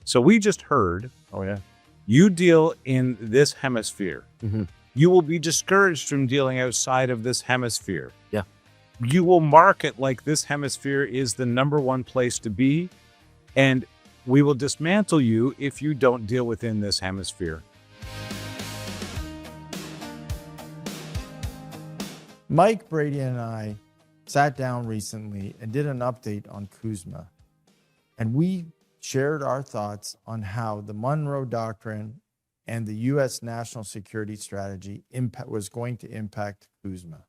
So we just heard, Oh, yeah. you deal in this hemisphere. Mm-hmm. You will be discouraged from dealing outside of this hemisphere. Yeah. You will market like this hemisphere is the number one place to be, and we will dismantle you if you don't deal within this hemisphere. Mike, Bradie, and I sat down recently and did an update on CUSMA. And we shared our thoughts on how the Monroe Doctrine and the U.S. national security strategy was going to impact CUSMA.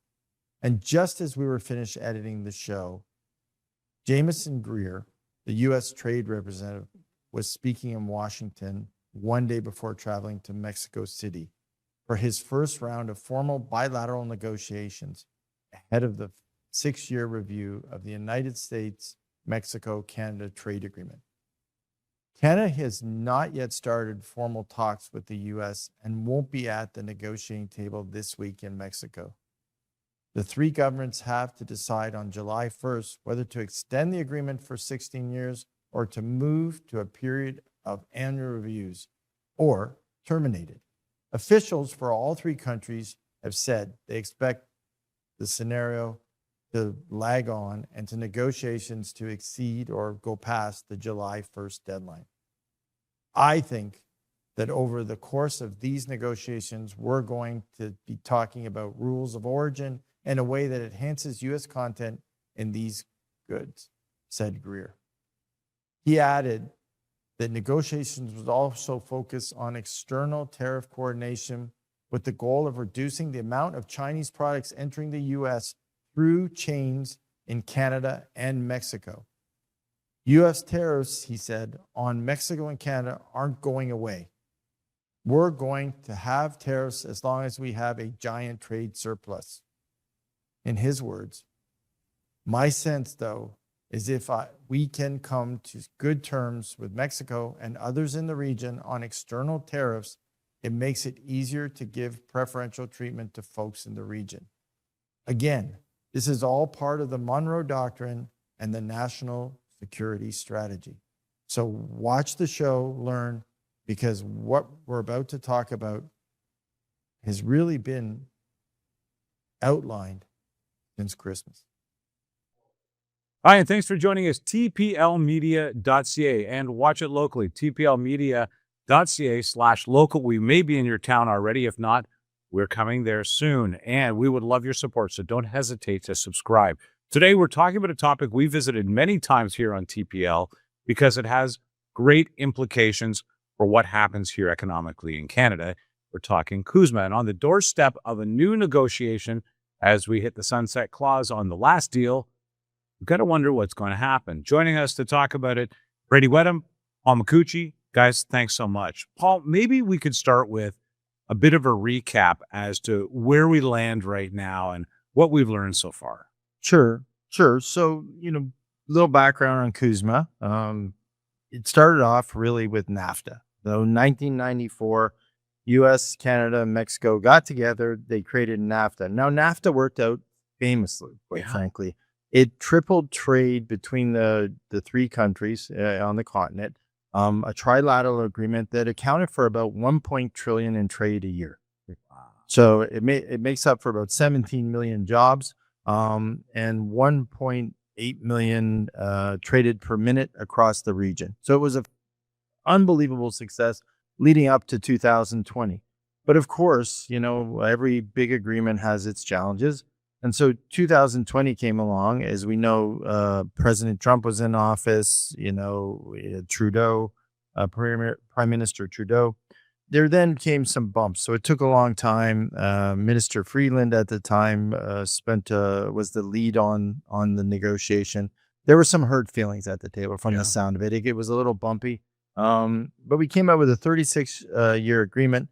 And just as we were finished editing the show, Jameson Greer, the U.S. trade representative, was speaking in Washington one day before traveling to Mexico City for his first round of formal bilateral negotiations ahead of the 6-year review of the United States-Mexico-Canada trade agreement. Canada has not yet started formal talks with the U.S. and won't be at the negotiating table this week in Mexico. The three governments have to decide on July 1st whether to extend the agreement for 16 years or to move to a period of annual reviews or terminate it. Officials for all three countries have said they expect the scenario to lag on and to negotiations to exceed or go past the July 1st deadline. I think that over the course of these negotiations, we're going to be talking about rules of origin in a way that enhances U.S. content in these goods, said Greer. He added that negotiations would also focus on external tariff coordination with the goal of reducing the amount of Chinese products entering the U.S. through chains in Canada and Mexico. U.S. tariffs, he said, on Mexico and Canada aren't going away. We're going to have tariffs as long as we have a giant trade surplus. In his words, my sense, though, is if we can come to good terms with Mexico and others in the region on external tariffs, it makes it easier to give preferential treatment to folks in the region. Again, this is all part of the Monroe Doctrine and the national security strategy. So watch the show, learn, because what we're about to talk about has really been outlined since Christmas. Hi, and thanks for joining us, tplmedia.ca, and watch it locally, tplmedia.ca/local. We may be in your town already. If not, we're coming there soon, and we would love your support, so don't hesitate to subscribe. Today, we're talking about a topic we visited many times here on TPL because it has great implications for what happens here economically in Canada. We're talking CUSMA, and on the doorstep of a new negotiation as we hit the sunset clause on the last deal, we've got to wonder what's going to happen. Joining us to talk about it, Bradie Whetham, Paul Micucci. Guys, thanks so much. Paul, maybe we could start with a bit of a recap as to where we land right now and what we've learned so far. Sure. So, a little background on CUSMA. It started off really with NAFTA. So 1994, U.S., Canada, and Mexico got together. They created NAFTA. Now, NAFTA worked out famously, quite frankly. It tripled trade between the three countries on the continent, a trilateral agreement that accounted for about $1 trillion in trade a year. Wow. So it makes up for about 17 million jobs and 1.8 million traded per minute across the region. So it was an unbelievable success leading up to 2020. But of course, every big agreement has its challenges. And so 2020 came along. As we know, President Trump was in office, Trudeau, Prime Minister Trudeau. There then came some bumps. So it took a long time. Minister Freeland at the time was the lead on the negotiation. There were some hurt feelings at the table from the sound of it. It was a little bumpy. But we came up with a 36-year agreement.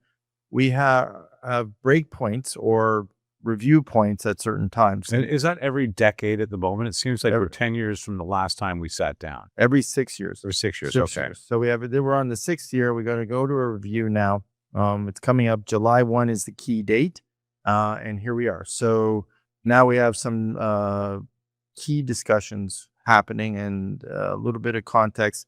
We have break points or review points at certain times. And is that every decade at the moment? It seems like we're 10 years from the last time we sat down. Every 6 years. Or 6 years, okay. So we're on the 6th year. We're going to go to a review now. It's coming up. July 1 is the key date. And here we are. So now we have some key discussions happening and a little bit of context.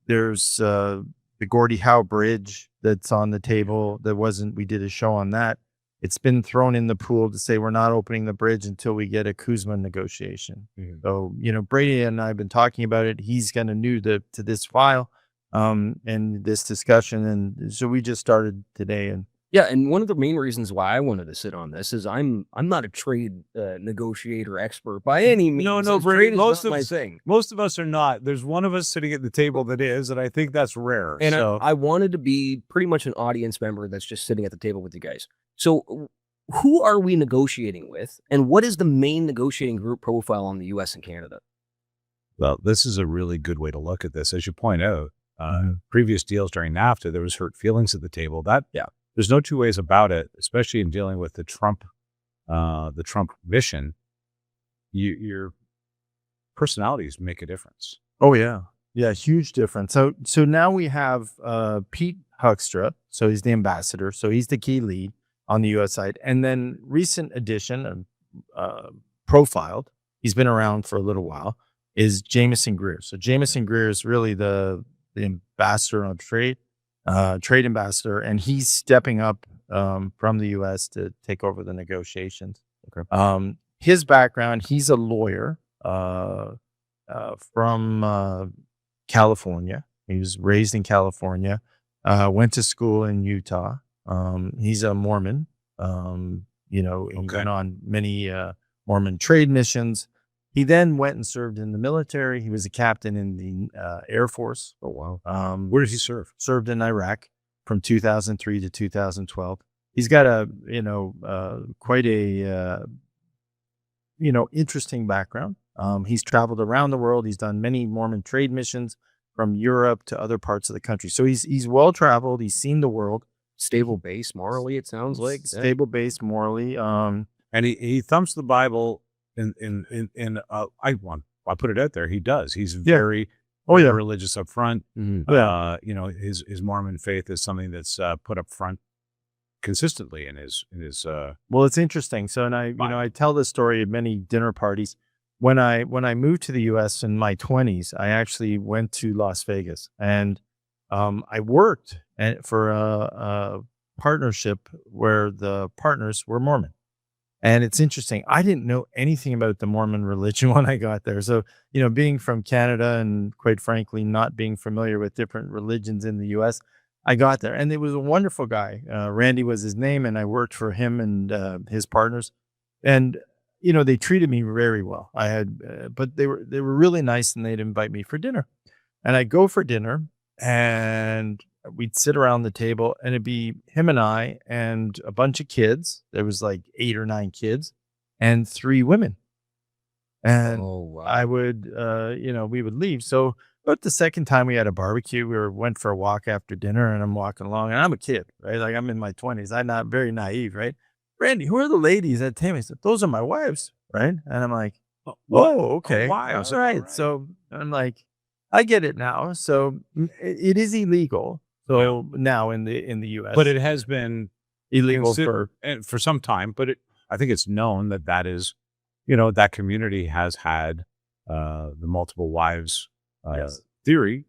There's the Gordie Howe Bridge that's on the table. We did a show on that. It's been thrown in the pool to say we're not opening the bridge until we get a CUSMA negotiation. So, Bradie and I have been talking about it. He's kind of new to this file and this discussion. And so we just started today. And yeah, and one of the main reasons why I wanted to sit on this is I'm not a trade negotiator expert by any means. No, trade is most not of my thing. Most of us are not. There's one of us sitting at the table that is, and I think that's rare. And so I wanted to be pretty much an audience member that's just sitting at the table with you guys. So who are we negotiating with, and what is the main negotiating group profile on the U.S. and Canada? well, this is a really good way to look at this. As you point out, previous deals during NAFTA, there was hurt feelings at the table. There's no two ways about it, especially in dealing with the Trump mission. Your personalities make a difference. oh yeah, huge difference. So now we have Pete Huckstra. So he's the ambassador. So he's the key lead on the U.S. side. And then recent addition, profiled, he's been around for a little while, is Jameson Greer. So Jameson Greer is really the ambassador on trade ambassador, and he's stepping up from the U.S. to take over the negotiations. Okay. His background, he's a lawyer from California. He was raised in California, went to school in Utah. He's a Mormon. He went on many Mormon trade missions. He then went and served in the military. He was a captain in the Air Force. Oh, wow. Where did he serve? Served in Iraq from 2003 to 2012. He's got quite a interesting background. He's traveled around the world. He's done many Mormon trade missions from Europe to other parts of the country. So he's well traveled. He's seen the world. Stable base morally, it sounds like. Stable base morally. And he thumps the Bible I put it out there. He does. He's very religious up front. His Mormon faith is something that's put up front consistently in his Well, it's interesting. So, and I tell this story at many dinner parties. When I moved to the U.S. in my 20s, I actually went to Las Vegas, and I worked for a partnership where the partners were Mormon. And it's interesting. I didn't know anything about the Mormon religion when I got there. So, being from Canada and quite frankly, not being familiar with different religions in the U.S., I got there, and it was a wonderful guy. Randy was his name, and I worked for him and his partners. And, they treated me very well. But they were really nice, and they'd invite me for dinner. And I'd go for dinner, and we'd sit around the table, and it'd be him and I and a bunch of kids. There was like 8 or 9 kids and 3 women. And I would, we would leave. So about the second time we had a barbecue, went for a walk after dinner, and I'm walking along, and I'm a kid, right? Like I'm in my 20s. I'm not very naive, right? Randy, who are the ladies at Tammy? He said, those are my wives, right? And I'm like, whoa, okay. Wives. All right. So I'm like, I get it now. So it is illegal. So now in the U.S., but it has been illegal for some time. But I think it's known that is, that community has had the multiple wives theory.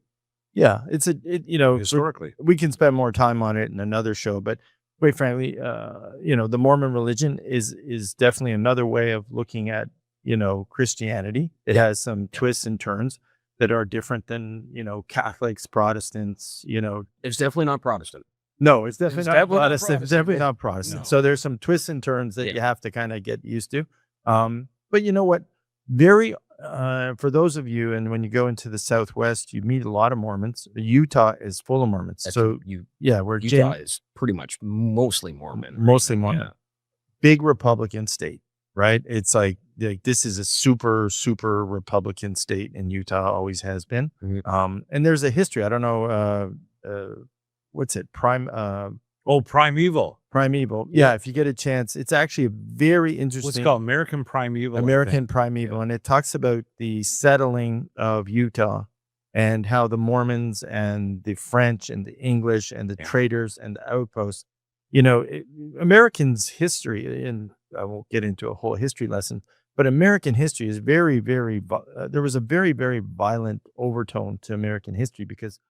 Yeah, it's historically. We can spend more time on it in another show, but quite frankly, the Mormon religion is definitely another way of looking at Christianity. It has some twists and turns that are different than, Catholics, Protestants, It's definitely not Protestant. No, it's definitely not Protestant. It's definitely not Protestant. No. So there's some twists and turns that you have to kind of get used to. But you know what? For those of you, and when you go into the Southwest, you meet a lot of Mormons. Utah is full of Mormons. Utah is pretty much mostly Mormon. Mostly Mormon. Yeah. Big Republican state. Right? It's like this is a super, super Republican state, and Utah always has been. Mm-hmm. And there's a history. I don't know, what's it? Primeval. Primeval. Yeah, if you get a chance. It's actually a very interesting. What's it called? American Primeval. And it talks about the settling of Utah and how the Mormons and the French and the English and the traders and the outposts, Americans' history, and I won't get into a whole history lesson, But American history is very, very, there was a very, very violent overtone to American history because